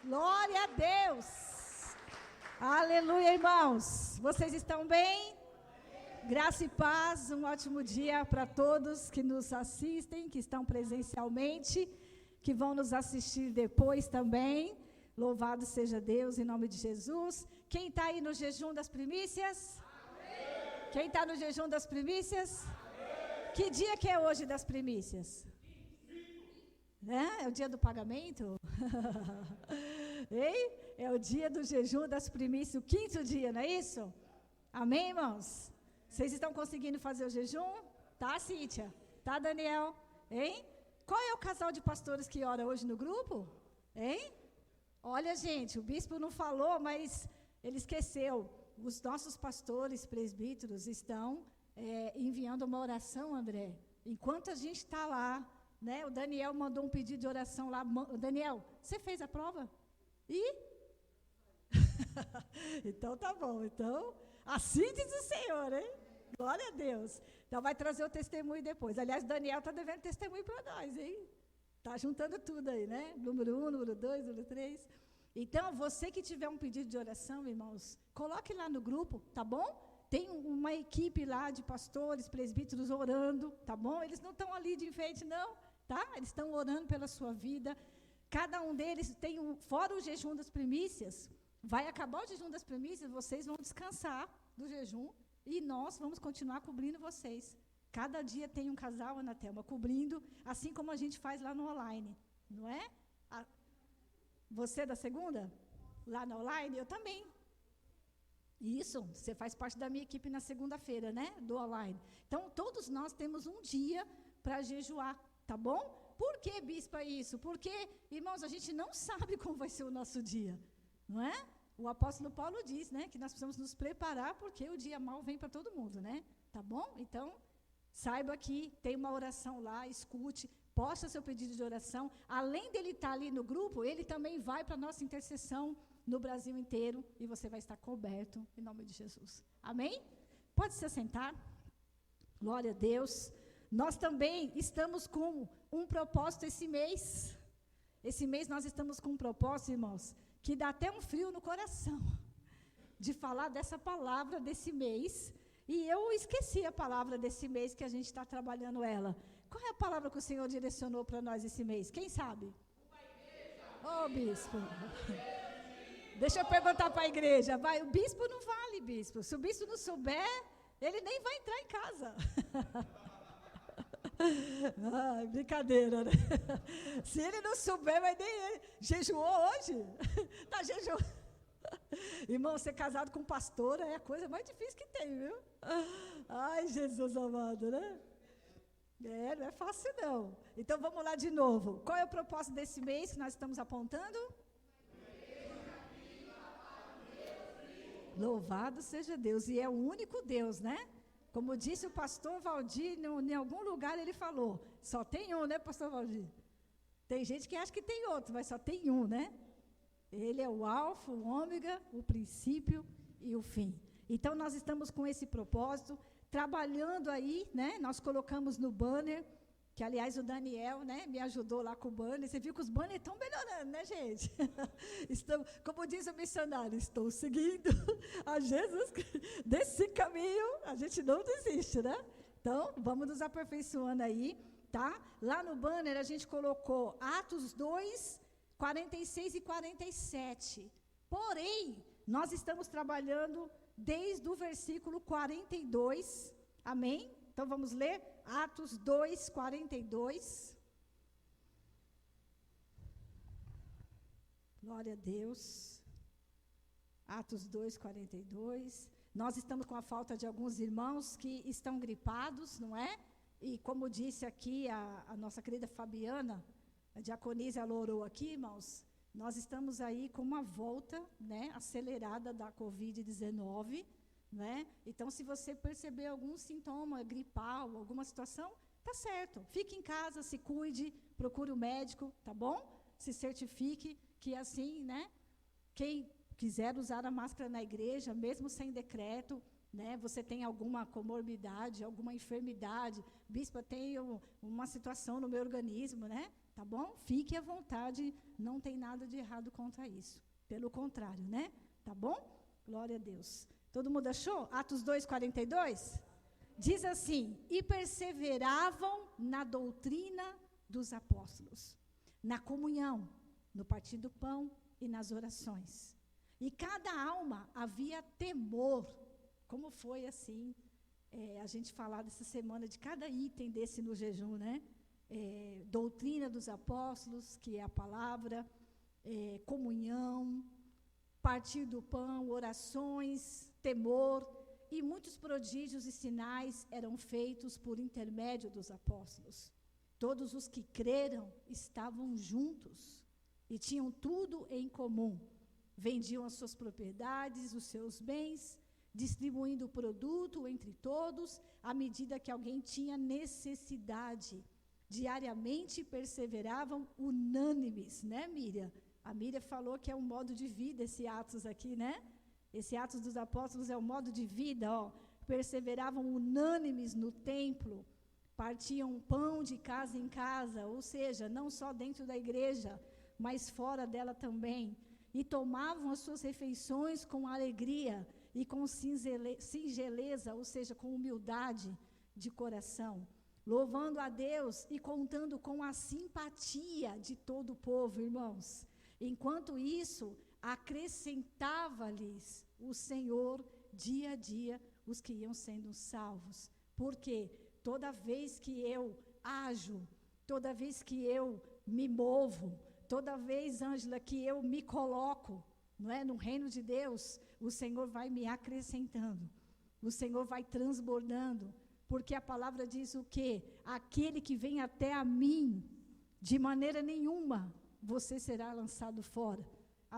Glória a Deus. Aleluia, irmãos. Vocês estão bem? Graça e paz, um ótimo dia para todos que nos assistem, que estão presencialmente, que vão nos assistir depois também. Louvado seja Deus, em nome de Jesus. Quem está aí no jejum das primícias? Amém. Quem está no jejum das primícias? Amém. Que dia que é hoje das primícias? É o dia do pagamento? Ei? É o dia do jejum das primícias, o 5º dia, não é isso? Amém, irmãos? Vocês estão conseguindo fazer o jejum? Tá, Cíntia? Tá, Daniel? Hein? Qual é o casal de pastores que ora hoje no grupo? Hein? Olha, gente, o bispo não falou, mas ele esqueceu. Os nossos pastores, presbíteros, estão enviando uma oração, André. Enquanto a gente está lá, né? O Daniel mandou um pedido de oração lá. Daniel, você fez a prova? Então tá bom. Então, assim diz o Senhor, hein? Glória a Deus. Então vai trazer o testemunho depois. Aliás, Daniel está devendo testemunho para nós, hein? Está juntando tudo aí, né? Número 1, número 2, número 3. Então, você que tiver um pedido de oração, irmãos, coloque lá no grupo, tá bom? Tem uma equipe lá de pastores, presbíteros orando, tá bom? Eles não estão ali de enfeite, não, tá? Eles estão orando pela sua vida. Cada um deles tem, fora o jejum das primícias, vai acabar o jejum das primícias, vocês vão descansar do jejum e nós vamos continuar cobrindo vocês. Cada dia tem um casal, Ana Thelma, cobrindo, assim como a gente faz lá no online, não é? Você é da segunda? Lá no online? Eu também. Isso, você faz parte da minha equipe na segunda-feira, né? Do online. Então, todos nós temos um dia para jejuar, tá bom? Por que, bispa, isso? Porque, irmãos, a gente não sabe como vai ser o nosso dia, não é? O apóstolo Paulo diz, né, que nós precisamos nos preparar porque o dia mau vem para todo mundo, né? Tá bom? Então, saiba que tem uma oração lá, escute, posta seu pedido de oração. Além dele estar ali no grupo, ele também vai para a nossa intercessão no Brasil inteiro e você vai estar coberto em nome de Jesus. Amém? Pode se assentar. Glória a Deus. Nós também estamos com um propósito esse mês. Esse mês nós estamos com um propósito, irmãos, que dá até um frio no coração de falar dessa palavra desse mês. E eu esqueci a palavra desse mês que a gente está trabalhando ela. Qual é a palavra que o Senhor direcionou para nós esse mês? Quem sabe? Ô, bispo. Deixa eu perguntar para a igreja. Vai, o bispo não vale, bispo. Se o bispo não souber, ele nem vai entrar em casa. Ai, brincadeira, né? Se ele não souber, vai nem ele. Jejuou hoje? Tá jejuando. Irmão, ser casado com pastora é a coisa mais difícil que tem, viu? Ai, Jesus amado, né? Não é fácil não. Então vamos lá de novo. Qual é o propósito desse mês que nós estamos apontando? Louvado seja Deus. E é o único Deus, né? Como disse o pastor Valdir, em algum lugar ele falou, só tem um, né, pastor Valdir? Tem gente que acha que tem outro, mas só tem um, né? Ele é o alfa, o ômega, o princípio e o fim. Então, nós estamos com esse propósito, trabalhando aí, né? Nós colocamos no banner, que, aliás, o Daniel, né, me ajudou lá com o banner. Você viu que os banners estão melhorando, né, gente? Como diz o missionário, estou seguindo a Jesus, desse caminho, a gente não desiste, né? Então, vamos nos aperfeiçoando aí, tá? Lá no banner, a gente colocou Atos 2, 46 e 47. Porém, nós estamos trabalhando desde o versículo 42. Amém? Então, vamos ler Atos 2, 42. Glória a Deus. Atos 2, 42. Nós estamos com a falta de alguns irmãos que estão gripados, não é? E como disse aqui a nossa querida Fabiana, a diaconisa, ela orou aqui, irmãos, nós estamos aí com uma volta, né, acelerada da Covid-19, né? Então, se você perceber algum sintoma gripal, alguma situação, tá certo. Fique em casa, se cuide, procure o médico, tá bom? Se certifique que assim, né? Quem quiser usar a máscara na igreja, mesmo sem decreto, né? Você tem alguma comorbidade, alguma enfermidade, bispa, tenho uma situação no meu organismo, né? tá bom? Fique à vontade, não tem nada de errado contra isso. Pelo contrário, né? Tá bom? Glória a Deus. Todo mundo achou? Atos 2:42? Diz assim: e perseveravam na doutrina dos apóstolos, na comunhão, no partir do pão e nas orações. E cada alma havia temor. Como foi assim, a gente falar dessa semana de cada item desse no jejum, né? Doutrina dos apóstolos, que é a palavra, comunhão, partir do pão, orações, temor, e muitos prodígios e sinais eram feitos por intermédio dos apóstolos. Todos os que creram estavam juntos e tinham tudo em comum. Vendiam as suas propriedades, os seus bens, distribuindo o produto entre todos, à medida que alguém tinha necessidade. Diariamente perseveravam unânimes, né, Miriam? A Miriam falou que é um modo de vida esse Atos aqui, né? Esse Atos dos Apóstolos é um modo de vida, ó. Perseveravam unânimes no templo, partiam pão de casa em casa, ou seja, não só dentro da igreja, mas fora dela também. E tomavam as suas refeições com alegria e com singeleza, ou seja, com humildade de coração, louvando a Deus e contando com a simpatia de todo o povo, irmãos. Enquanto isso, acrescentava-lhes o Senhor dia a dia os que iam sendo salvos. Porque toda vez que eu ajo, toda vez que eu me movo, toda vez, Ângela, que eu me coloco, não é, no reino de Deus, o Senhor vai me acrescentando, o Senhor vai transbordando, porque a palavra diz o quê? Aquele que vem até a mim, de maneira nenhuma você será lançado fora.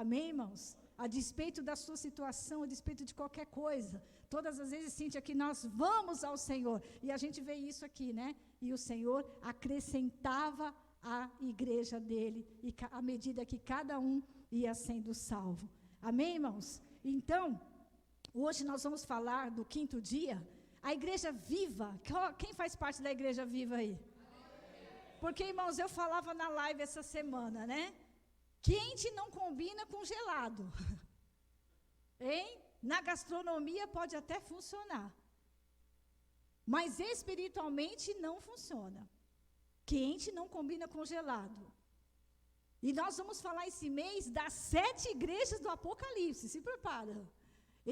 Amém, irmãos? A despeito da sua situação, a despeito de qualquer coisa, todas as vezes, Cíntia, que nós vamos ao Senhor, e a gente vê isso aqui, né? E o Senhor acrescentava a igreja dele, e à medida que cada um ia sendo salvo. Amém, irmãos? Então, hoje nós vamos falar do 5º dia, a igreja viva. Quem faz parte da igreja viva aí? Porque, irmãos, eu falava na live essa semana, né? Quente não combina com gelado. Hein? Na gastronomia pode até funcionar, mas espiritualmente não funciona. Quente não combina com gelado. E nós vamos falar esse mês das 7 igrejas do Apocalipse. Se prepara.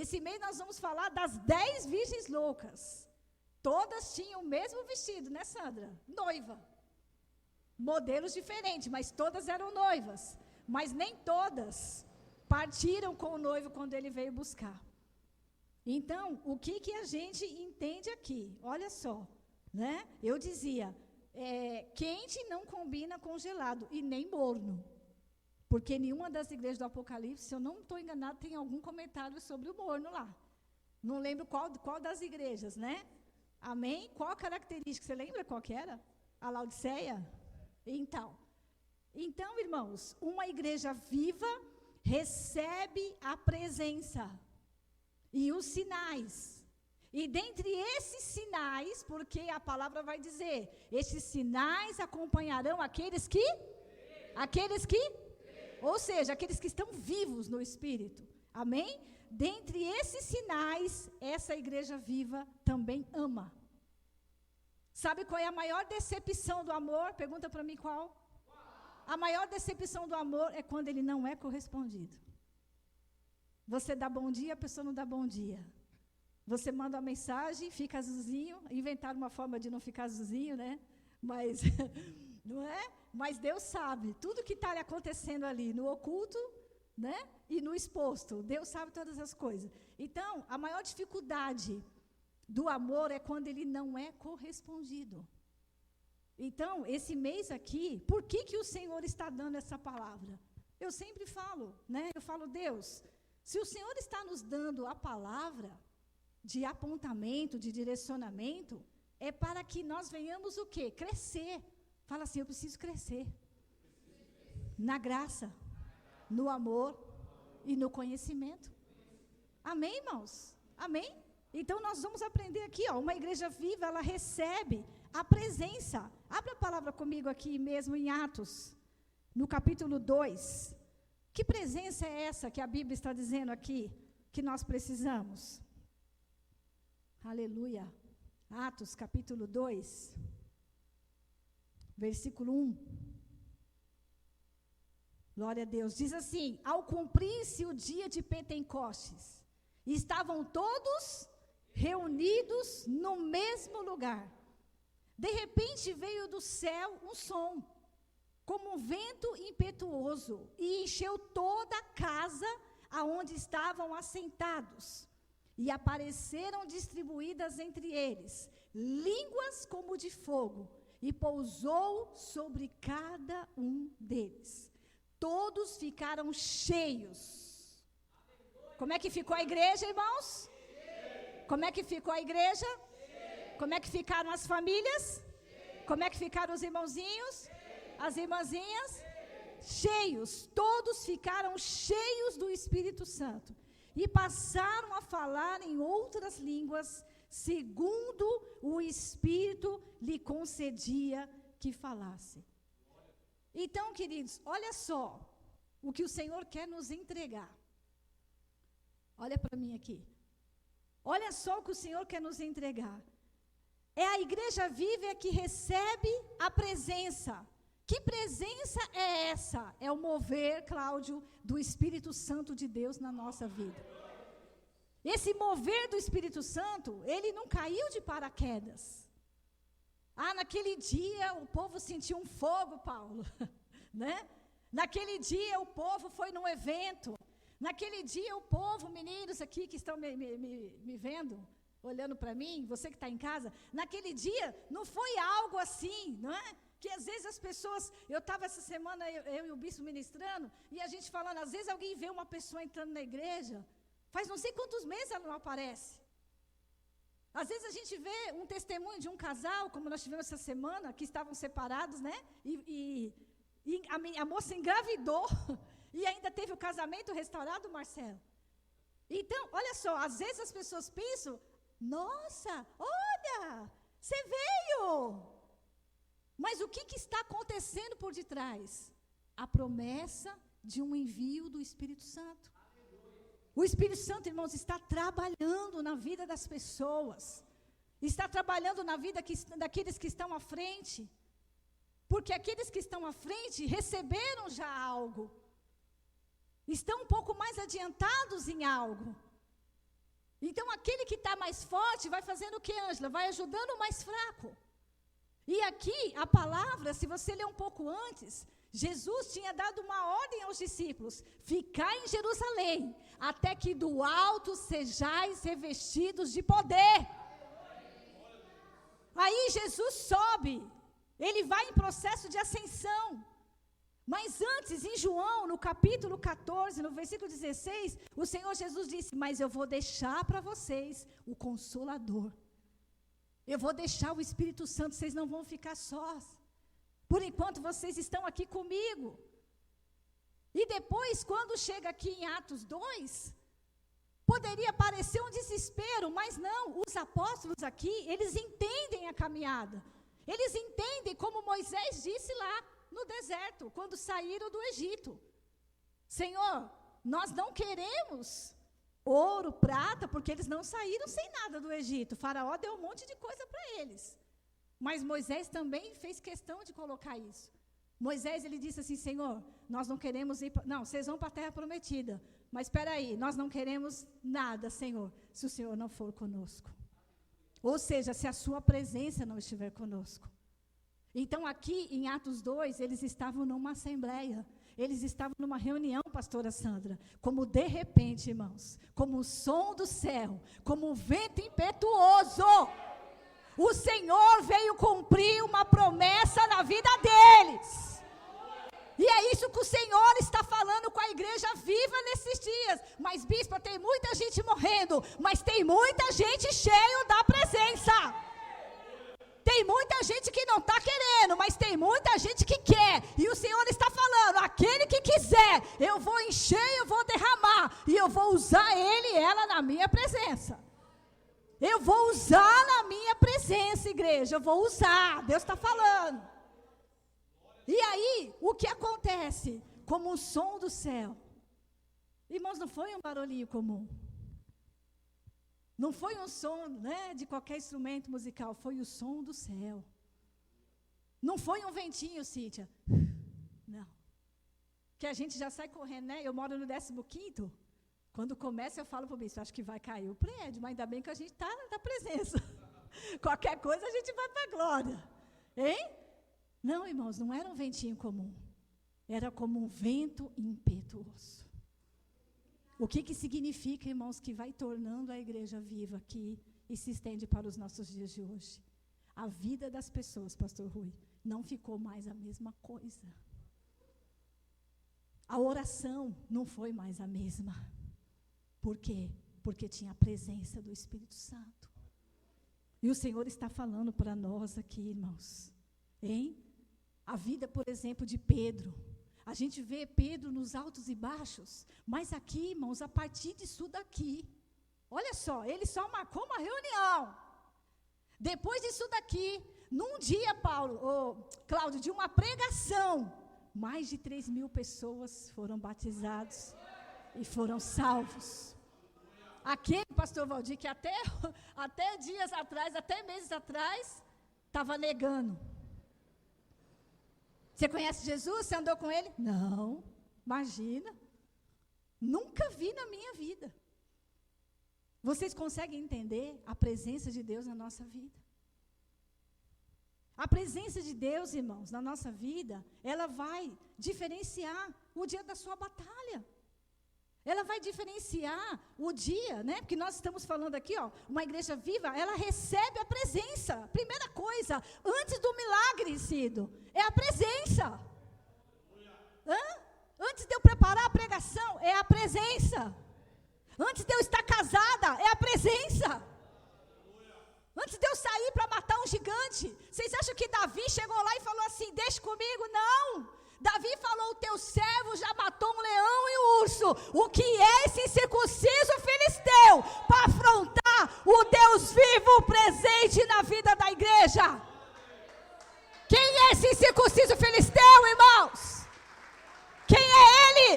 Esse mês nós vamos falar das 10 virgens loucas. Todas tinham o mesmo vestido, né, Sandra? Noiva. Modelos diferentes, mas todas eram noivas. Mas nem todas partiram com o noivo quando ele veio buscar. Então, o que a gente entende aqui? Olha só, né? Eu dizia, quente não combina com gelado e nem morno. Porque nenhuma das igrejas do Apocalipse, se eu não estou enganado, tem algum comentário sobre o morno lá. Não lembro qual das igrejas, né? Amém? Qual a característica? Você lembra qual que era? A Laodiceia? Então, irmãos, uma igreja viva recebe a presença e os sinais. E dentre esses sinais, porque a palavra vai dizer, esses sinais acompanharão aqueles que? Ou seja, aqueles que estão vivos no Espírito. Amém? Dentre esses sinais, essa igreja viva também ama. Sabe qual é a maior decepção do amor? Pergunta para mim qual? A maior decepção do amor é quando ele não é correspondido. Você dá bom dia, a pessoa não dá bom dia. Você manda uma mensagem, fica azulzinho. Inventaram uma forma de não ficar azulzinho, né? Mas, não é? Mas Deus sabe tudo que está acontecendo ali, no oculto, né? E no exposto. Deus sabe todas as coisas. Então, a maior dificuldade do amor é quando ele não é correspondido. Então, esse mês aqui, por que o Senhor está dando essa palavra? Eu sempre falo, né? Eu falo, Deus, se o Senhor está nos dando a palavra de apontamento, de direcionamento, é para que nós venhamos o quê? Crescer. Fala assim, eu preciso crescer. Na graça, no amor e no conhecimento. Amém, irmãos? Amém? Então, nós vamos aprender aqui, ó, uma igreja viva, ela recebe a presença. Abra a palavra comigo aqui mesmo em Atos, no capítulo 2. Que presença é essa que a Bíblia está dizendo aqui, que nós precisamos? Aleluia. Atos, capítulo 2, versículo 1. Glória a Deus. Diz assim: ao cumprir-se o dia de Pentecostes, estavam todos reunidos no mesmo lugar. De repente veio do céu um som, como um vento impetuoso, e encheu toda a casa aonde estavam assentados. E apareceram distribuídas entre eles línguas como de fogo, e pousou sobre cada um deles. Todos ficaram cheios. Como é que ficou a igreja, irmãos? Como é que ficou a igreja? Como é que ficaram as famílias? Como é que ficaram os irmãozinhos? As irmãzinhas? Cheios. Todos ficaram cheios do Espírito Santo. E passaram a falar em outras línguas, segundo o Espírito lhe concedia que falasse. Então, queridos, olha só o que o Senhor quer nos entregar. Olha para mim aqui. Olha só o que o Senhor quer nos entregar. É a igreja viva que recebe a presença. Que presença é essa? É o mover, Cláudio, do Espírito Santo de Deus na nossa vida. Esse mover do Espírito Santo, ele não caiu de paraquedas. Naquele dia o povo sentiu um fogo, Paulo, né? Naquele dia o povo foi num evento. Naquele dia o povo, meninos aqui que estão me vendo, olhando para mim, você que está em casa, naquele dia não foi algo assim, não é? Que às vezes as pessoas, eu estava essa semana, eu e o bispo ministrando, e a gente falando, às vezes alguém vê uma pessoa entrando na igreja, faz não sei quantos meses ela não aparece. Às vezes a gente vê um testemunho de um casal, como nós tivemos essa semana, que estavam separados, né? E a moça engravidou e ainda teve o casamento restaurado, Marcelo. Então, olha só, às vezes as pessoas pensam, nossa, olha, você veio. Mas o que está acontecendo por detrás? A promessa de um envio do Espírito Santo. O Espírito Santo, irmãos, está trabalhando na vida das pessoas. Está trabalhando na vida daqueles que estão à frente. Porque aqueles que estão à frente receberam já algo. Estão um pouco mais adiantados em algo. Então, aquele que está mais forte vai fazendo o que, Ângela? Vai ajudando o mais fraco. E aqui, a palavra, se você ler um pouco antes, Jesus tinha dado uma ordem aos discípulos: ficai em Jerusalém, até que do alto sejais revestidos de poder. Aí Jesus sobe, ele vai em processo de ascensão. Mas antes, em João, no capítulo 14, no versículo 16, o Senhor Jesus disse: mas eu vou deixar para vocês o Consolador. Eu vou deixar o Espírito Santo, vocês não vão ficar sós. Por enquanto vocês estão aqui comigo. E depois, quando chega aqui em Atos 2, poderia parecer um desespero, mas não, os apóstolos aqui, eles entendem a caminhada. Eles entendem como Moisés disse lá no deserto, quando saíram do Egito: Senhor, nós não queremos ouro, prata, porque eles não saíram sem nada do Egito. O faraó deu um monte de coisa para eles. Mas Moisés também fez questão de colocar isso. Moisés, ele disse assim: Senhor, nós não queremos ir, não, vocês vão para a terra prometida, mas espera aí, nós não queremos nada, Senhor, se o Senhor não for conosco. Ou seja, se a sua presença não estiver conosco. Então aqui em Atos 2, eles estavam numa assembleia, eles estavam numa reunião, pastora Sandra, como de repente, irmãos, como o som do céu, como um vento impetuoso, o Senhor veio cumprir uma promessa na vida deles. E é isso que o Senhor está falando com a igreja viva nesses dias. Mas, bispa, tem muita gente morrendo, mas tem muita gente cheia da presença. Tem muita gente que não está querendo, mas tem muita gente que quer. E o Senhor está falando: aquele que quiser, eu vou encher, eu vou derramar, e eu vou usar ele e ela na minha presença. Eu vou usar na minha presença, igreja. Eu vou usar. Deus está falando. E aí, o que acontece? Como um som do céu. Irmãos, não foi um barulhinho comum. Não foi um som, né, de qualquer instrumento musical. Foi o som do céu. Não foi um ventinho, Cíntia. Não. Que a gente já sai correndo, né? Eu moro no 15º. Quando começa, eu falo para o bispo, acho que vai cair o prédio, mas ainda bem que a gente está na presença. Qualquer coisa a gente vai para a glória. Hein? Não, irmãos, não era um ventinho comum. Era como um vento impetuoso. O que significa, irmãos, que vai tornando a igreja viva aqui e se estende para os nossos dias de hoje? A vida das pessoas, pastor Rui, não ficou mais a mesma coisa. A oração não foi mais a mesma. Por quê? Porque tinha a presença do Espírito Santo. E o Senhor está falando para nós aqui, irmãos. Hein? A vida, por exemplo, de Pedro. A gente vê Pedro nos altos e baixos, mas aqui, irmãos, a partir disso daqui, olha só, ele só marcou uma reunião. Depois disso daqui, num dia, Cláudio, de uma pregação, mais de 3.000 pessoas foram batizadas e foram salvos. Aquele pastor Valdir, que até dias atrás, até meses atrás, estava negando. Você conhece Jesus? Você andou com ele? Não, imagina. Nunca vi na minha vida. Vocês conseguem entender a presença de Deus na nossa vida? A presença de Deus, irmãos, na nossa vida, ela vai diferenciar o dia da sua batalha. Ela vai diferenciar o dia, né? Porque nós estamos falando aqui, ó, uma igreja viva, ela recebe a presença. Primeira coisa, antes do milagre, Cido, é a presença. Antes de eu preparar a pregação, é a presença. Antes de eu estar casada, é a presença. Antes de eu sair para matar um gigante, vocês acham que Davi chegou lá e falou assim, deixa comigo? Não. Davi falou, o teu servo já matou um leão e um urso. O que é esse incircunciso filisteu para afrontar o Deus vivo presente na vida da igreja? Quem é esse incircunciso filisteu, irmãos? Quem é ele?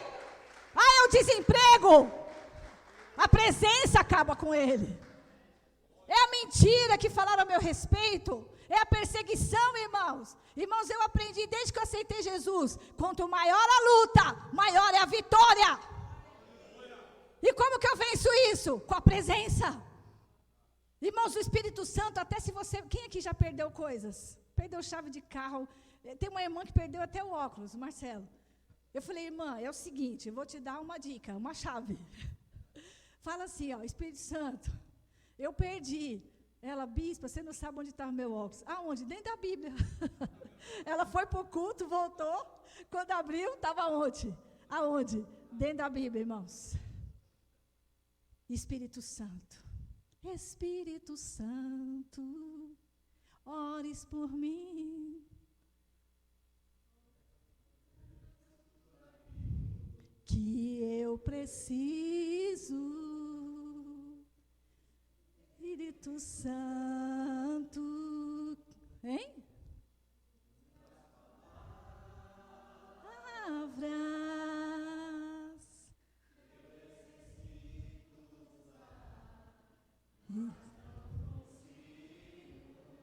É o desemprego. A presença acaba com ele. É a mentira que falaram a meu respeito. É a perseguição, irmãos. Irmãos, eu aprendi desde que eu aceitei Jesus. Quanto maior a luta, maior é a vitória. E como que eu venço isso? Com a presença. Irmãos, o Espírito Santo, até se você... Quem aqui já perdeu coisas? Perdeu chave de carro. Tem uma irmã que perdeu até o óculos, Marcelo. Eu falei, irmã, é o seguinte, eu vou te dar uma dica, uma chave. Fala assim, ó, Espírito Santo, eu perdi. Ela, bispa, você não sabe onde está o meu óculos. Aonde? Dentro da Bíblia. Ela foi para o culto, voltou. Quando abriu, estava onde? Aonde? Dentro da Bíblia, irmãos. Espírito Santo. Espírito Santo, ores por mim. Que eu preciso. Espírito Santo, hein? Palavras.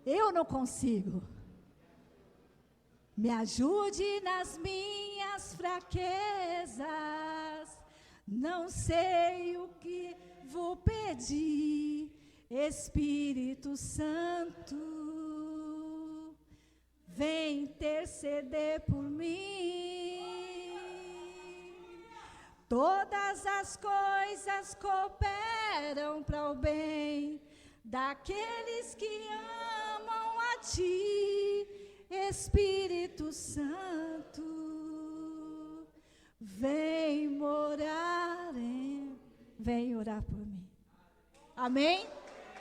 Eu não consigo. Me ajude nas minhas fraquezas. Não sei o que vou pedir. Espírito Santo, vem interceder por mim. Todas as coisas cooperam para o bem daqueles que amam a Ti, Espírito Santo, vem morar vem orar por mim. Amém?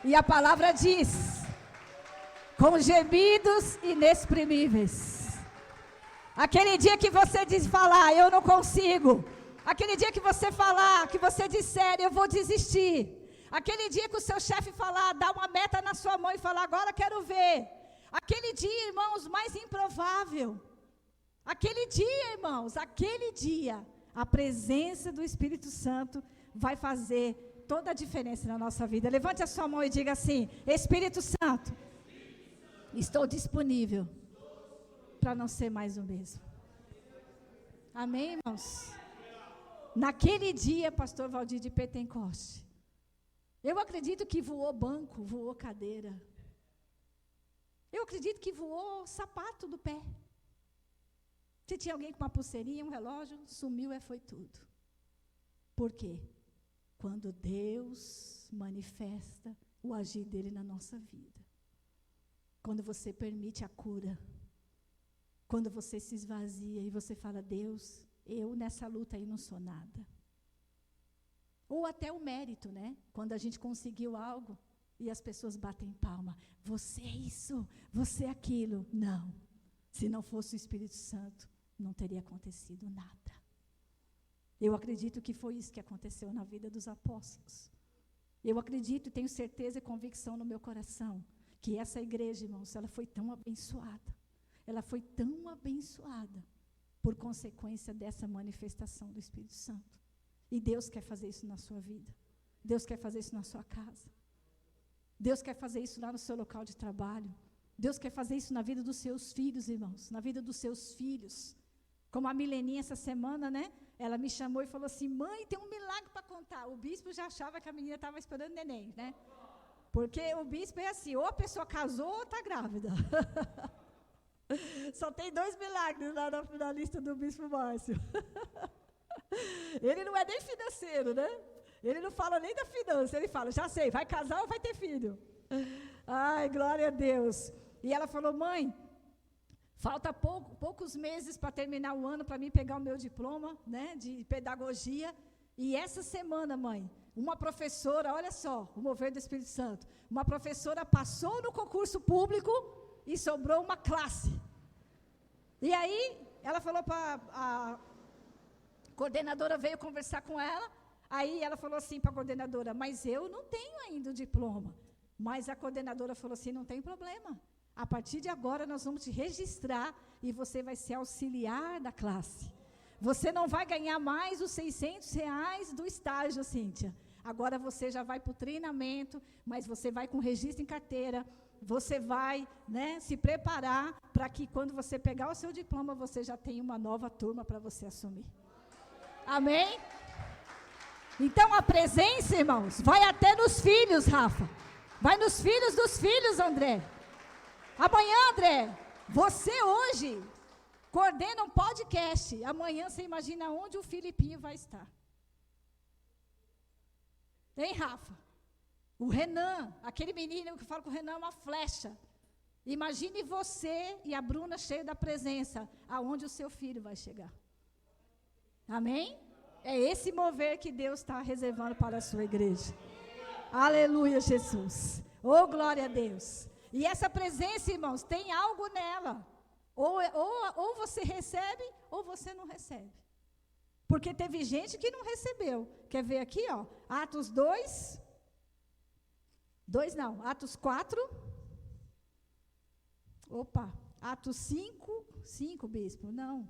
E a palavra diz, com gemidos inexprimíveis. Aquele dia que você diz falar, eu não consigo. Aquele dia que você falar, que você disser, eu vou desistir. Aquele dia que o seu chefe falar, dar uma meta na sua mão e falar, agora quero ver. Aquele dia, irmãos, mais improvável. Aquele dia, irmãos, aquele dia, a presença do Espírito Santo vai fazer toda a diferença na nossa vida. Levante a sua mão e diga assim: Espírito Santo, estou disponível para não ser mais o mesmo. Amém, irmãos? Naquele dia, pastor Valdir de Pentecoste, eu acredito que voou banco, voou cadeira. Eu acredito que voou sapato do pé. Se tinha alguém com uma pulseirinha, um relógio, sumiu e foi tudo. Por quê? Quando Deus manifesta o agir dele na nossa vida. Quando você permite a cura. Quando você se esvazia e você fala, Deus, eu nessa luta aí não sou nada. Ou até o mérito, né? Quando a gente conseguiu algo e as pessoas batem palma. Você é isso, você é aquilo. Não. Se não fosse o Espírito Santo, não teria acontecido nada. Eu acredito que foi isso que aconteceu na vida dos apóstolos. Eu acredito e tenho certeza e convicção no meu coração que essa igreja, irmãos, ela foi tão abençoada. Ela foi tão abençoada por consequência dessa manifestação do Espírito Santo. E Deus quer fazer isso na sua vida. Deus quer fazer isso na sua casa. Deus quer fazer isso lá no seu local de trabalho. Deus quer fazer isso na vida dos seus filhos, irmãos. Na vida dos seus filhos. Como a Mileninha essa semana, né? Ela me chamou e falou assim, mãe, tem um milagre para contar. O bispo já achava que a menina estava esperando neném, né? Porque o bispo é assim, ou a pessoa casou ou está grávida. Só tem 2 milagres lá na lista do bispo Márcio. Ele não é nem financeiro, né? Ele não fala nem da finança, ele fala, já sei, vai casar ou vai ter filho? Ai, glória a Deus. E ela falou, mãe, falta poucos meses para terminar o ano, para mim pegar o meu diploma, né, de pedagogia. E essa semana, mãe, uma professora, olha só, o mover do Espírito Santo, uma professora passou no concurso público e sobrou uma classe. E aí, ela falou para a coordenadora, veio conversar com ela, aí ela falou assim para a coordenadora, mas eu não tenho ainda o diploma. Mas a coordenadora falou assim, não tem problema. A partir de agora nós vamos te registrar e você vai ser auxiliar da classe. Você não vai ganhar mais os R$600 do estágio, Cíntia. Agora você já vai para o treinamento, mas você vai com registro em carteira. Você vai, né, se preparar para que quando você pegar o seu diploma, você já tenha uma nova turma para você assumir. Amém? Então a presença, irmãos, vai até nos filhos, Rafa. Vai nos filhos dos filhos, André. Amanhã, André, você hoje coordena um podcast. Amanhã você imagina onde o Filipinho vai estar. Hein, Rafa? O Renan, aquele menino que fala que o Renan é uma flecha. Imagine você e a Bruna cheio da presença, aonde o seu filho vai chegar. Amém? É esse mover que Deus está reservando para a sua igreja. Aleluia, Jesus. Oh, glória a Deus. E essa presença, irmãos, tem algo nela. Ou você recebe, ou você não recebe. Porque teve gente que não recebeu. Quer ver aqui, ó? Atos 2. 2 não, Atos 4. Opa, Atos 5. 5, bispo, não.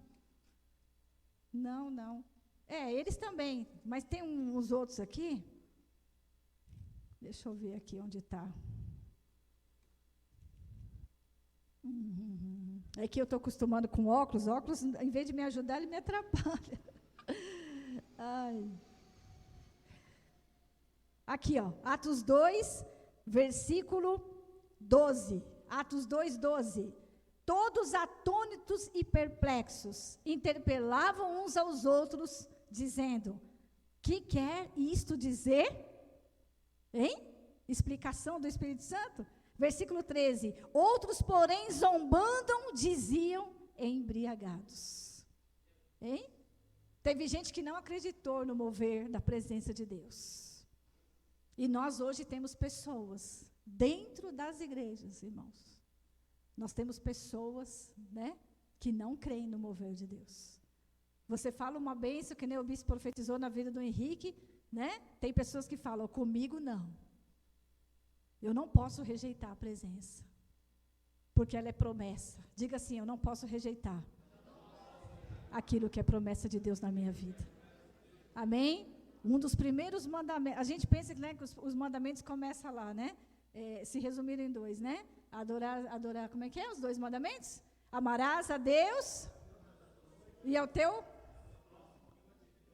Não. Eles também, mas tem uns outros aqui. Deixa eu ver aqui onde está. É que eu estou acostumando com óculos. Óculos, em vez de me ajudar, ele me atrapalha. Ai. Aqui, ó, Atos 2, versículo 12. Atos 2, 12. Todos atônitos e perplexos interpelavam uns aos outros, dizendo: que quer isto dizer? Hein? Explicação do Espírito Santo. Versículo 13. Outros, porém, zombando, diziam embriagados. Hein? Teve gente que não acreditou no mover da presença de Deus. E nós hoje temos pessoas dentro das igrejas, irmãos. Nós temos pessoas, né, que não creem no mover de Deus. Você fala uma bênção, que nem o bispo profetizou na vida do Henrique, né? Tem pessoas que falam, comigo não. Eu não posso rejeitar a presença, porque ela é promessa. Diga assim, eu não posso rejeitar aquilo que é promessa de Deus na minha vida. Amém? Um dos primeiros mandamentos, a gente pensa, né, que os mandamentos começam lá, né? Se resumiram em 2, né? Adorar, como é que é os 2 mandamentos? Amarás a Deus e ao teu.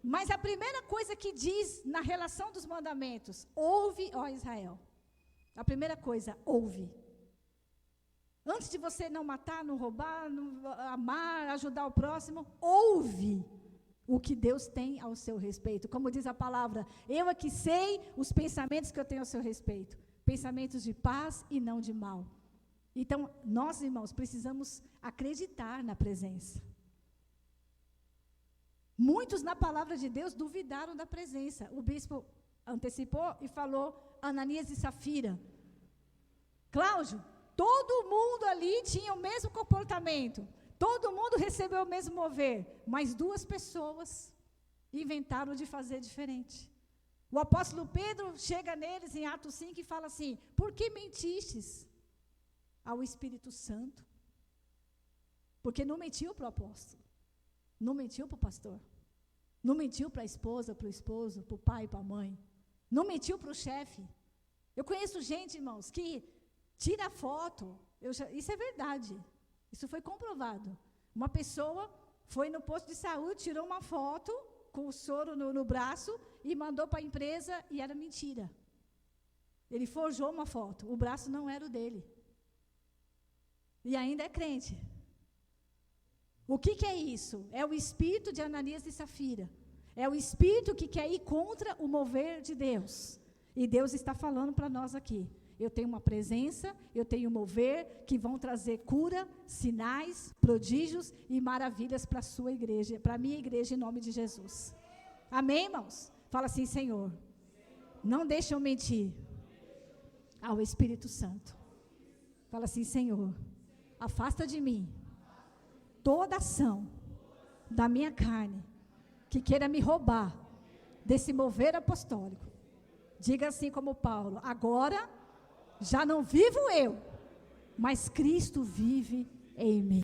Mas a primeira coisa que diz na relação dos mandamentos, ouve, ó Israel. A primeira coisa, ouve. Antes de você não matar, não roubar, não amar, ajudar o próximo, ouve o que Deus tem ao seu respeito. Como diz a palavra, eu é que sei os pensamentos que eu tenho ao seu respeito. Pensamentos de paz e não de mal. Então, nós, irmãos, precisamos acreditar na presença. Muitos na palavra de Deus duvidaram da presença. O bispo antecipou e falou Ananias e Safira. Cláudio, todo mundo ali tinha o mesmo comportamento. Todo mundo recebeu o mesmo mover. Mas 2 pessoas inventaram de fazer diferente. O apóstolo Pedro chega neles em Atos 5 e fala assim, por que mentistes ao Espírito Santo? Porque não mentiu para o apóstolo. Não mentiu para o pastor. Não mentiu para a esposa, para o esposo, para o pai, para a mãe. Não mentiu para o chefe. Eu conheço gente, irmãos, que tira foto. Isso é verdade. Isso foi comprovado. Uma pessoa foi no posto de saúde, tirou uma foto com o soro no braço e mandou para a empresa e era mentira. Ele forjou uma foto. O braço não era o dele. E ainda é crente. O que é isso? É o espírito de Ananias e Safira. É o espírito que quer ir contra o mover de Deus. E Deus está falando para nós aqui. Eu tenho uma presença, eu tenho um mover que vão trazer cura, sinais, prodígios e maravilhas para a sua igreja, para a minha igreja, em nome de Jesus. Amém, irmãos? Fala assim, Senhor, não deixe eu mentir ao Espírito Santo. Fala assim, Senhor, afasta de mim toda ação da minha carne que queira me roubar desse mover apostólico. Diga assim como Paulo, agora já não vivo eu, mas Cristo vive em mim.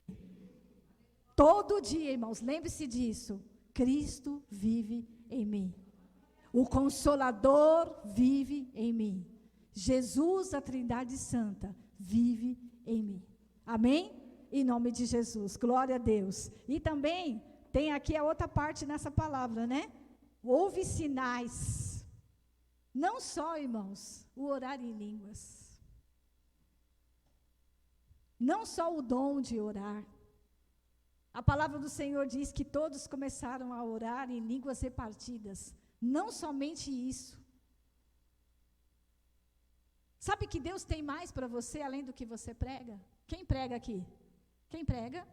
Todo dia, irmãos, lembre-se disso, Cristo vive em mim. O Consolador vive em mim. Jesus, a Trindade Santa, vive em mim. Amém? Em nome de Jesus, glória a Deus. E também tem aqui a outra parte nessa palavra, né? Houve sinais. Não só, irmãos, o orar em línguas. Não só o dom de orar. A palavra do Senhor diz que todos começaram a orar em línguas repartidas. Não somente isso. Sabe que Deus tem mais para você além do que você prega? Quem prega aqui? Quem prega?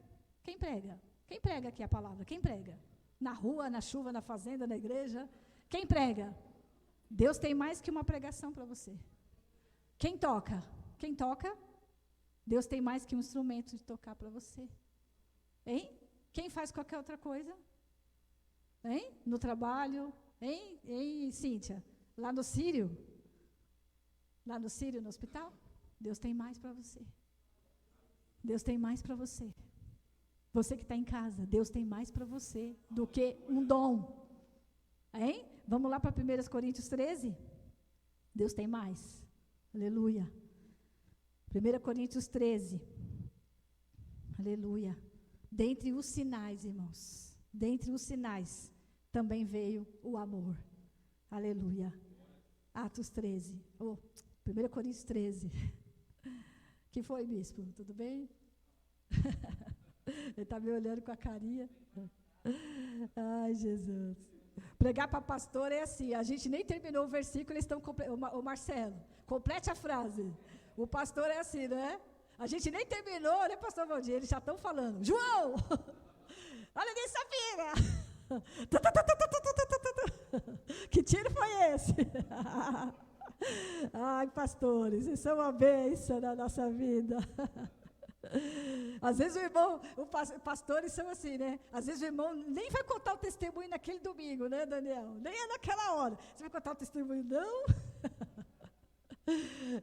Quem prega? Quem prega aqui a palavra? Quem prega? Na rua, na chuva, na fazenda, na igreja? Quem prega? Deus tem mais que uma pregação para você. Quem toca? Quem toca? Deus tem mais que um instrumento de tocar para você. Hein? Quem faz qualquer outra coisa? Hein? No trabalho? Hein? Hein, Cíntia? Lá no Sírio? Lá no Sírio, no hospital? Deus tem mais para você. Deus tem mais para você. Você que está em casa, Deus tem mais para você do que um dom. Hein? Vamos lá para 1 Coríntios 13? Deus tem mais. Aleluia. 1 Coríntios 13. Aleluia. Dentre os sinais, irmãos, dentre os sinais, também veio o amor. Aleluia. Atos 13. 1 Coríntios 13. Que foi, bispo? Tudo bem? Ele está me olhando com a carinha. Ai, Jesus. Pregar para pastor é assim, a gente nem terminou o versículo, eles estão... O Marcelo, complete a frase. O pastor é assim, não é? A gente nem terminou, né, pastor Valdir? Eles já estão falando. João! Olha nisso, Safira! Que tiro foi esse? Ai, pastores, isso é uma bênção na nossa vida. Às vezes o irmão, pastores são assim, né? Às vezes o irmão nem vai contar o testemunho naquele domingo, né, Daniel? Nem é naquela hora. Você vai contar o testemunho, não?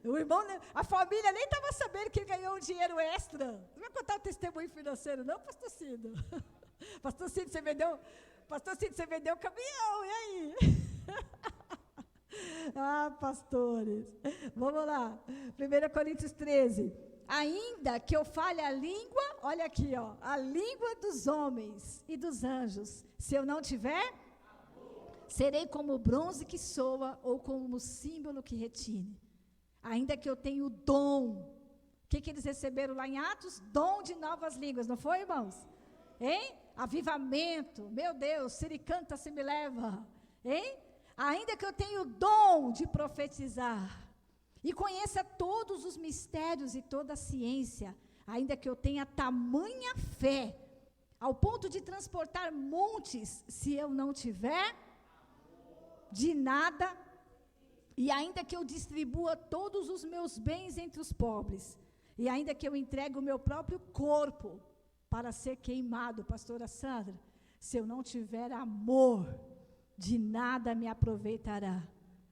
O irmão, a família nem estava sabendo que ele ganhou um dinheiro extra. Não vai contar o testemunho financeiro, não, pastor Cido? Pastor Cido, você vendeu o caminhão, e aí? Pastores. Vamos lá. 1 Coríntios 13. Ainda que eu fale a língua, olha aqui, ó, a língua dos homens e dos anjos, se eu não tiver, serei como o bronze que soa ou como o símbolo que retine. Ainda que eu tenha o dom. O que eles receberam lá em Atos? Dom de novas línguas, não foi, irmãos? Hein? Avivamento. Meu Deus, se ele canta, se me leva. Hein? Ainda que eu tenha o dom de profetizar e conheça todos os mistérios e toda a ciência, ainda que eu tenha tamanha fé, ao ponto de transportar montes, se eu não tiver de nada, e ainda que eu distribua todos os meus bens entre os pobres, e ainda que eu entregue o meu próprio corpo para ser queimado, pastora Sandra, se eu não tiver amor, de nada me aproveitará.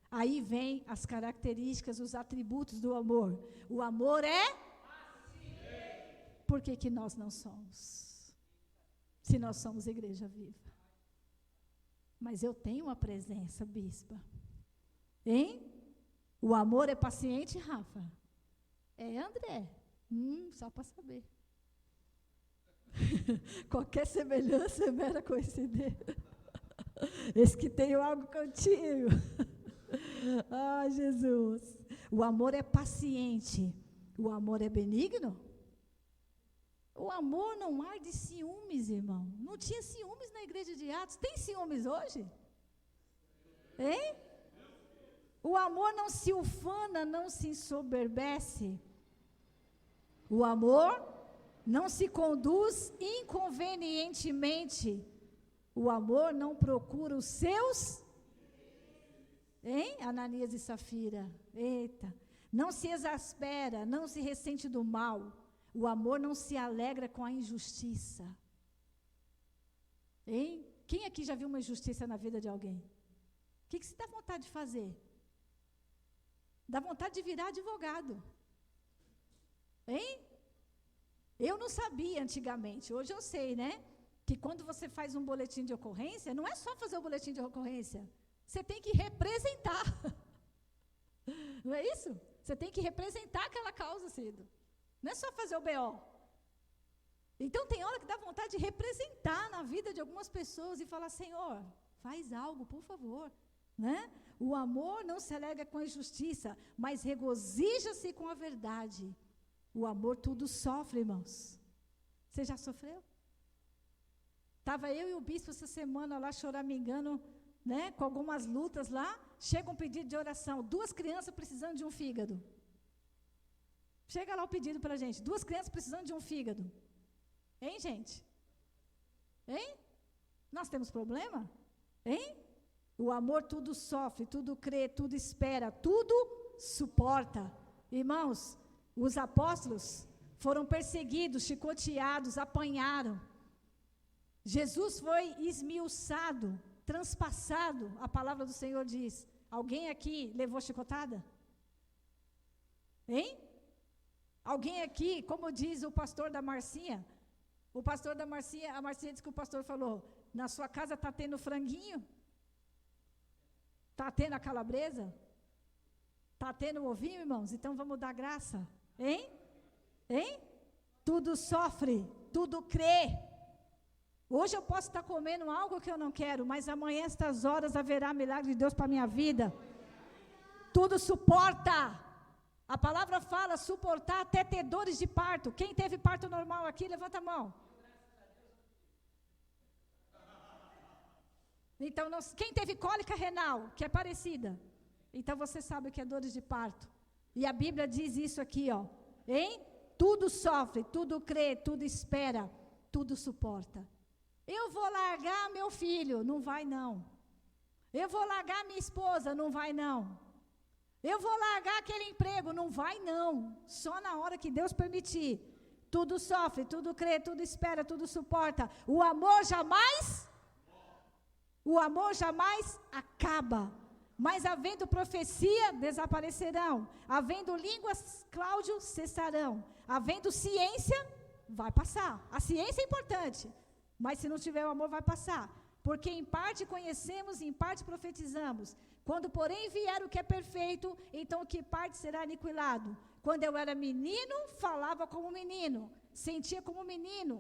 Aí vem as características, os atributos do amor. O amor é? Por que nós não somos? Se nós somos igreja viva. Mas eu tenho uma presença, bispa. Hein? O amor é paciente, Rafa? É, André? Só para saber. Qualquer semelhança é mera coincidência. Esse que tem algo contigo. Jesus. O amor é paciente. O amor é benigno. O amor não arde ciúmes, irmão. Não tinha ciúmes na igreja de Atos. Tem ciúmes hoje? Hein? O amor não se ufana, não se ensoberbece. O amor não se conduz inconvenientemente. O amor não procura os seus... Hein? Ananias e Safira. Eita. Não se exaspera, não se ressente do mal. O amor não se alegra com a injustiça. Hein? Quem aqui já viu uma injustiça na vida de alguém? O que você dá vontade de fazer? Dá vontade de virar advogado. Hein? Eu não sabia antigamente, hoje eu sei, né? Que quando você faz um boletim de ocorrência, não é só fazer o boletim de ocorrência. Você tem que representar. Não é isso? Você tem que representar aquela causa, Cido. Não é só fazer o BO. Então tem hora que dá vontade de representar na vida de algumas pessoas e falar, Senhor, faz algo, por favor. Né? O amor não se alegra com a injustiça, mas regozija-se com a verdade. O amor tudo sofre, irmãos. Você já sofreu? Estava eu e o bispo essa semana lá choramingando, né, com algumas lutas lá. Chega um pedido de oração, 2 crianças precisando de um fígado. Chega lá o pedido para a gente, 2 crianças precisando de um fígado. Hein, gente? Hein? Nós temos problema? Hein? O amor tudo sofre, tudo crê, tudo espera, tudo suporta. Irmãos, os apóstolos foram perseguidos, chicoteados, apanharam. Jesus foi esmiuçado, transpassado, a palavra do Senhor diz. Alguém aqui levou chicotada? Hein? Alguém aqui, como diz o pastor da Marcinha, a Marcinha disse que o pastor falou, na sua casa está tendo franguinho? Está tendo a calabresa? Está tendo o ovinho, irmãos? Então vamos dar graça. Hein? Hein? Tudo sofre, tudo crê. Hoje eu posso estar comendo algo que eu não quero, mas amanhã, estas horas, haverá milagre de Deus para a minha vida. Tudo suporta. A palavra fala suportar até ter dores de parto. Quem teve parto normal aqui, levanta a mão. Então, quem teve cólica renal, que é parecida? Então, você sabe o que é dores de parto. E a Bíblia diz isso aqui, ó. Hein? Tudo sofre, tudo crê, tudo espera, tudo suporta. Eu vou largar meu filho, não vai não. Eu vou largar minha esposa, não vai não. Eu vou largar aquele emprego, não vai não. Só na hora que Deus permitir. tudo sofre, tudo crê, tudo espera, tudo suporta. O amor jamais acaba. Mas havendo profecia, desaparecerão. Havendo línguas, Cláudio, cessarão. Havendo ciência, vai passar. A ciência é importante, mas se não tiver o amor, vai passar. Porque em parte conhecemos e em parte profetizamos. Quando, porém, vier o que é perfeito, então o que parte será aniquilado. Quando eu era menino, falava como menino, sentia como menino,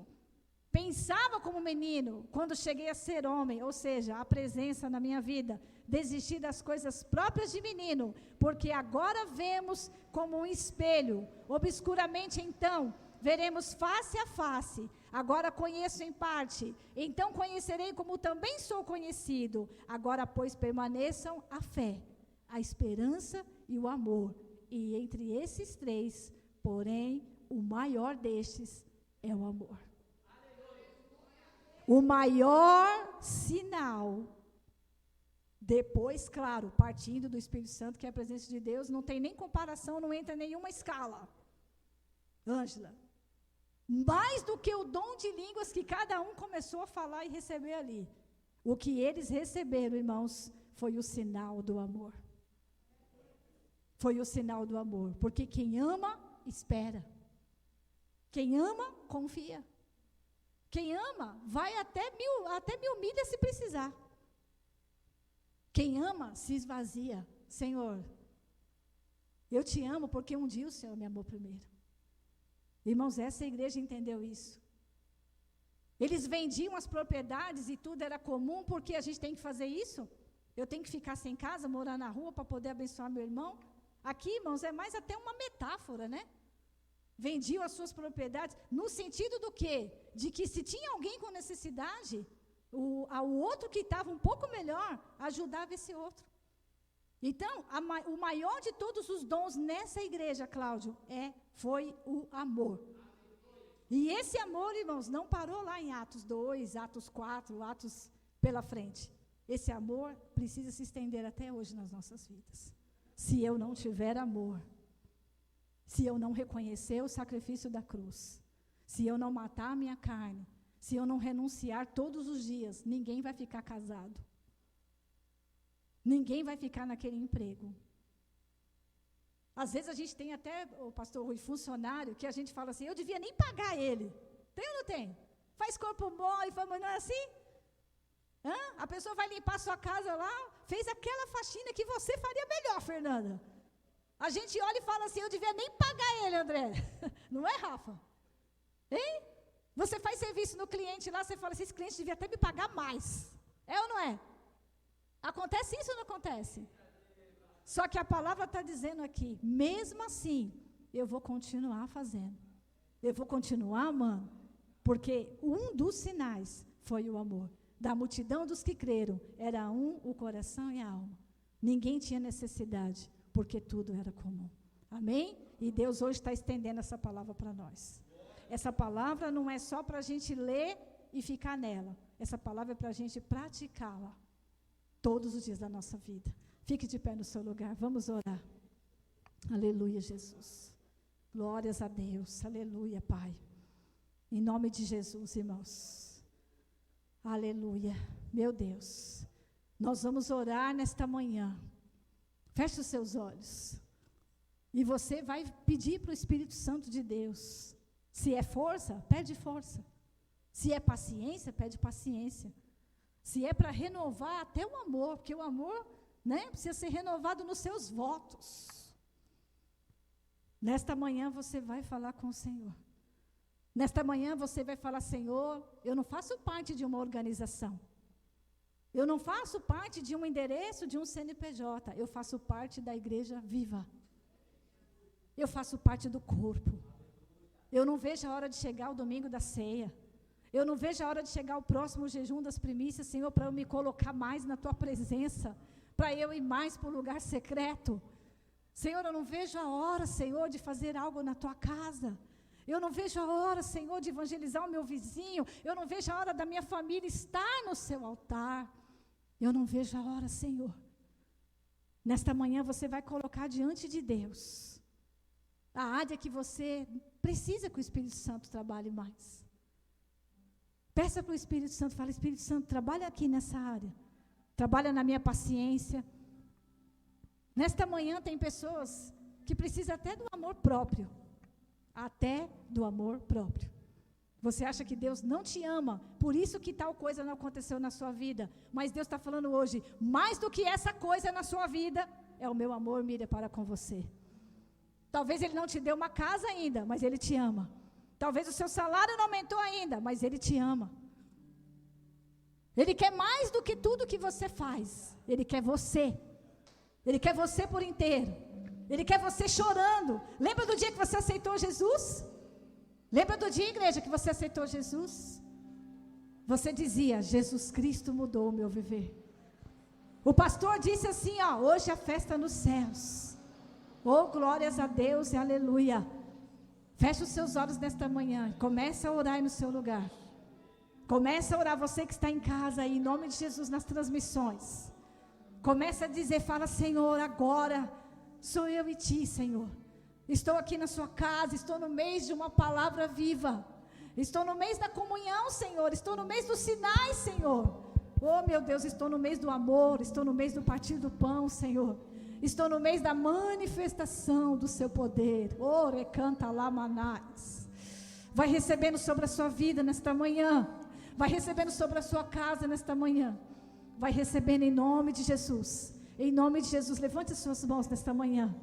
pensava como menino. Quando cheguei a ser homem, ou seja, a presença na minha vida, desisti das coisas próprias de menino, porque agora vemos como um espelho, obscuramente então, veremos face a face. Agora conheço em parte, então conhecerei como também sou conhecido. Agora, pois, permaneçam a fé, a esperança e o amor. E entre esses três, porém, o maior destes é o amor. O maior sinal, depois, claro, partindo do Espírito Santo, que é a presença de Deus, não tem nem comparação, não entra em nenhuma escala. Ângela, mais do que o dom de línguas que cada um começou a falar e receber ali, o que eles receberam, irmãos, foi o sinal do amor. Foi o sinal do amor, porque quem ama, espera. Quem ama, confia. Quem ama, vai até mil milhas se precisar. Quem ama, se esvazia. Senhor, eu te amo porque um dia o Senhor me amou primeiro. Irmãos, essa igreja entendeu isso. Eles vendiam as propriedades e tudo era comum, porque a gente tem que fazer isso? Eu tenho que ficar sem casa, morar na rua para poder abençoar meu irmão? Aqui, irmãos, é mais até uma metáfora, né? Vendiam as suas propriedades, no sentido do quê? De que se tinha alguém com necessidade, o outro que estava um pouco melhor, ajudava esse outro. Então, o maior de todos os dons nessa igreja, Cláudio, foi o amor. E esse amor, irmãos, não parou lá em Atos 2, Atos 4, Atos pela frente. Esse amor precisa se estender até hoje nas nossas vidas. Se eu não tiver amor, se eu não reconhecer o sacrifício da cruz, se eu não matar a minha carne, se eu não renunciar todos os dias, ninguém vai ficar casado. Ninguém vai ficar naquele emprego. Às vezes a gente tem até, o pastor Rui, funcionário, que a gente fala assim, eu devia nem pagar ele. Tem ou não tem? Faz corpo mole, não é assim? A pessoa vai limpar a sua casa lá, fez aquela faxina que você faria melhor, Fernanda. A gente olha e fala assim, eu devia nem pagar ele, André. Não é, Rafa? Hein? Você faz serviço no cliente lá, você fala assim, esse cliente devia até me pagar mais. É ou não é? Acontece isso ou não acontece? Só que a palavra está dizendo aqui, mesmo assim, eu vou continuar fazendo. Eu vou continuar amando. Porque um dos sinais foi o amor. Da multidão dos que creram, era um o coração e a alma. Ninguém tinha necessidade, porque tudo era comum. Amém? E Deus hoje está estendendo essa palavra para nós. Essa palavra não é só para a gente ler e ficar nela. Essa palavra é para a gente praticá-la todos os dias da nossa vida. Fique de pé no seu lugar, vamos orar. Aleluia, Jesus. Glórias a Deus, aleluia, Pai. Em nome de Jesus, irmãos. Aleluia, meu Deus. Nós vamos orar nesta manhã. Feche os seus olhos. E você vai pedir para o Espírito Santo de Deus. Se é força, pede força. Se é paciência, pede paciência. Se é para renovar até o amor, porque o amor, né, precisa ser renovado nos seus votos. Nesta manhã você vai falar com o Senhor. Nesta manhã você vai falar, Senhor, eu não faço parte de uma organização. Eu não faço parte de um endereço, de um CNPJ. Eu faço parte da igreja viva. Eu faço parte do corpo. Eu não vejo a hora de chegar o domingo da ceia. Eu não vejo a hora de chegar o próximo jejum das primícias, Senhor, para eu me colocar mais na Tua presença, para eu ir mais para o lugar secreto. Senhor, eu não vejo a hora, Senhor, de fazer algo na Tua casa. Eu não vejo a hora, Senhor, de evangelizar o meu vizinho. Eu não vejo a hora da minha família estar no Seu altar. Eu não vejo a hora, Senhor. Nesta manhã você vai colocar diante de Deus a área que você precisa que o Espírito Santo trabalhe mais. Peça para o Espírito Santo, fala, Espírito Santo, trabalha aqui nessa área. Trabalha na minha paciência. Nesta manhã tem pessoas que precisam até do amor próprio. Até do amor próprio. Você acha que Deus não te ama, por isso que tal coisa não aconteceu na sua vida. Mas Deus está falando hoje, mais do que essa coisa na sua vida, é o meu amor, Miriam, para com você. Talvez Ele não te deu uma casa ainda, mas Ele te ama. Talvez o seu salário não aumentou ainda, mas Ele te ama. Ele quer mais do que tudo que você faz. Ele quer você. Ele quer você por inteiro. Ele quer você chorando. Lembra do dia que você aceitou Jesus? Lembra do dia, igreja, que você aceitou Jesus? Você dizia, Jesus Cristo mudou o meu viver. O pastor disse assim, ó, hoje a festa nos céus. Oh, glórias a Deus e aleluia. Feche os seus olhos nesta manhã. Comece a orar aí no seu lugar. Comece a orar, você que está em casa aí, em nome de Jesus, nas transmissões. Comece a dizer, fala, Senhor, agora sou eu e ti, Senhor. Estou aqui na sua casa, estou no mês de uma palavra viva. Estou no mês da comunhão, Senhor. Estou no mês dos sinais, Senhor. Oh, meu Deus, estou no mês do amor. Estou no mês do partir do pão, Senhor. Estou no mês da manifestação do seu poder. Oh, recanta lá, manás. Vai recebendo sobre a sua vida nesta manhã. Vai recebendo sobre a sua casa nesta manhã. Vai recebendo em nome de Jesus. Em nome de Jesus, levante as suas mãos nesta manhã.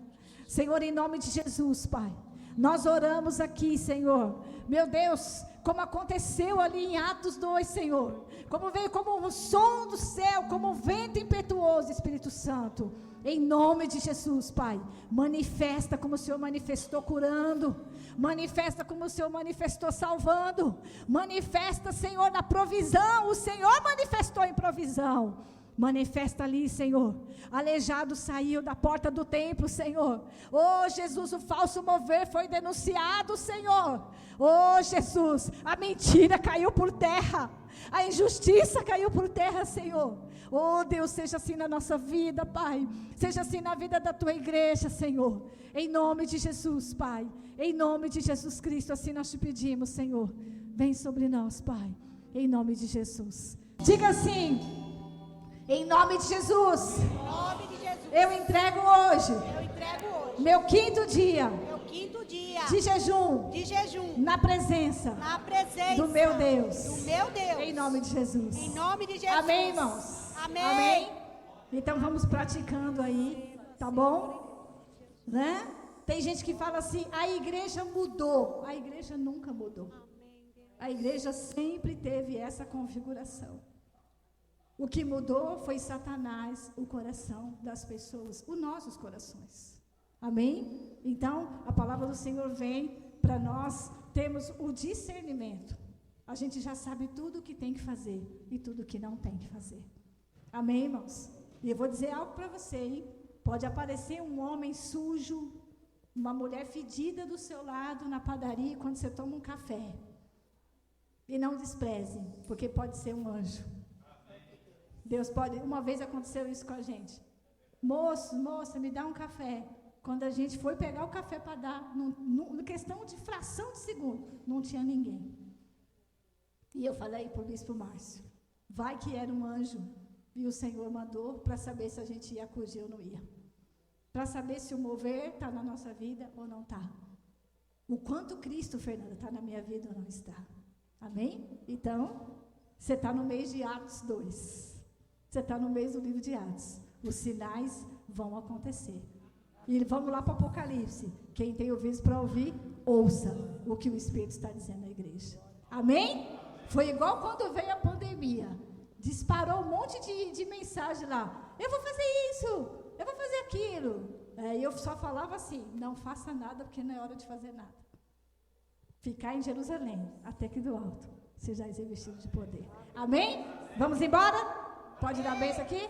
Senhor, em nome de Jesus, Pai, nós oramos aqui, Senhor, meu Deus, como aconteceu ali em Atos 2, Senhor, como veio como um som do céu, como um vento impetuoso, Espírito Santo, em nome de Jesus, Pai, manifesta como o Senhor manifestou curando, manifesta como o Senhor manifestou salvando, manifesta, Senhor, na provisão, o Senhor manifestou em provisão. Manifesta ali, Senhor. Aleijado saiu da porta do templo, Senhor. Oh, Jesus, o falso mover foi denunciado, Senhor. Oh, Jesus, a mentira caiu por terra. A injustiça caiu por terra, Senhor. Oh, Deus, seja assim na nossa vida, Pai. Seja assim na vida da tua igreja, Senhor. Em nome de Jesus, Pai. Em nome de Jesus Cristo, assim nós te pedimos, Senhor. Vem sobre nós, Pai. Em nome de Jesus. Diga assim. Em nome de Jesus, eu entrego hoje, meu quinto dia de jejum, na presença do meu Deus, em nome de Jesus. Amém, irmãos? Amém? Então vamos praticando aí, tá bom? Né? Tem gente que fala assim, a igreja mudou. A igreja nunca mudou. A igreja sempre teve essa configuração. O que mudou foi Satanás, o coração das pessoas, os nossos corações. Amém? Então, a palavra do Senhor vem para nós termos o discernimento. A gente já sabe tudo o que tem que fazer e tudo o que não tem que fazer. Amém, irmãos? E eu vou dizer algo para você, hein? Pode aparecer um homem sujo, uma mulher fedida do seu lado na padaria quando você toma um café. E não despreze, porque pode ser um anjo. Deus pode, uma vez aconteceu isso com a gente. Moça, me dá um café. Quando a gente foi pegar o café para dar, em questão de fração de segundo, não tinha ninguém. E eu falei para o bispo Márcio, vai que era um anjo, e o Senhor mandou para saber se a gente ia acudir ou não ia. Para saber se o mover está na nossa vida ou não está. O quanto Cristo, Fernanda, está na minha vida ou não está. Amém? Então, você está no mês de Atos 2. Você está no mês do livro de Atos. Os sinais vão acontecer. E vamos lá para o Apocalipse. Quem tem ouvidos para ouvir, ouça o que o Espírito está dizendo à igreja. Amém? Foi igual quando veio a pandemia. Disparou um monte de mensagem lá. Eu vou fazer isso, eu vou fazer aquilo. E eu só falava assim, não faça nada porque não é hora de fazer nada. Ficar em Jerusalém, até que do alto sejais revestidos de poder. Amém? Vamos embora? Pode dar bênção aqui?